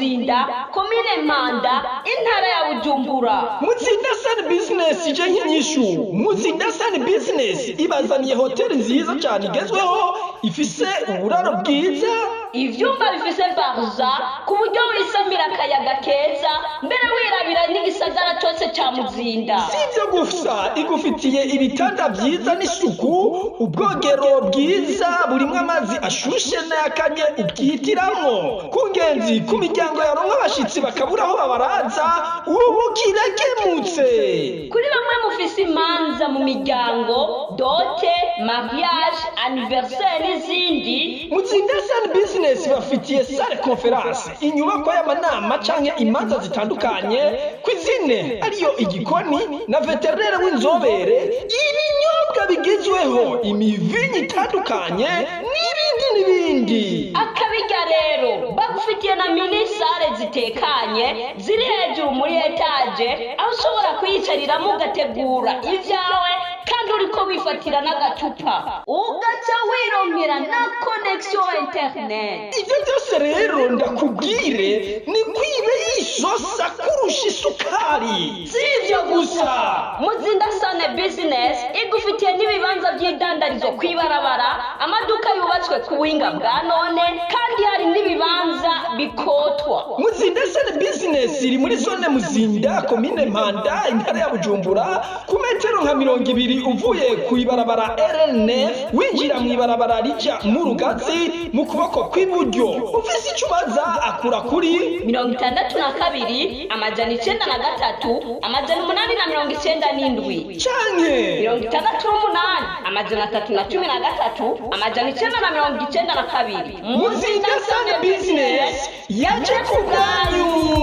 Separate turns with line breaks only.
Muzinda, komine Mpanda, intara ya Bujumbura.
Muzinda Sun Business je nk'inyishu. Muzinda Sun Business ibazaniye hoteli nziza cyane igezweho ifise uburaro bwiza,
ivyumba bifise barza ku buryo wisamira akayaga keza mbere wirabira n'igisagara cyose ca Muzinda.
Sivyo gusa igufitiye ibitanda byiza n'isuku, ubwogero bwiza burimwe amazi ashushe n'akanye ubyitiramo. Kungenzi ku miryango yaronka abashitsi bakabura aho babaraza, ubu kiragemutse.
Kuri bamwe mufise imanza mu miryango, dote, mariage, anniversaire n'izindi,
Muzinda Sun Business bafitiye salle conference, inyubako y'amanama canke imanza zitandukanye, cuisine ariyo igikoni na veterinere w'inzobere, ibinyobwa bigezweho, imivinyi itandukanye n'ibindi.
akabirya rero bagufitiye na mini sale zitekanye ziri hejuru muri etage, aho ushobora kuyicariramo ugategura ivyawe kandi uriko wifatira n'agacupa ugaca wironkera na connection internet.
Ivyo byose rero ndakubwire ni kwibe yisosa kurusha isukari.
Sivyo gusa, Muzinda Sun Business igufitiye n'ibibanza by'idandarizo kwibarabara, amaduka yubatswe ku buhinga bwa none kandi hari n'ibibanza bikotwa.
Muzinda Sun Business iri muri zone Muzinda, komine Mpanda, intara ya Bujumbura, ku metero nka 20 uvuye ku ibarabara RN9 winjira mu ibarabara rija mu Rugazi mu kuboko kw'iburyo. Ufise icubaza akura kuri
62 amajana 93 amajana 897
canke
68 amajana 313 amajana 992.
Muzinda Sun Business yaje kubwanyu.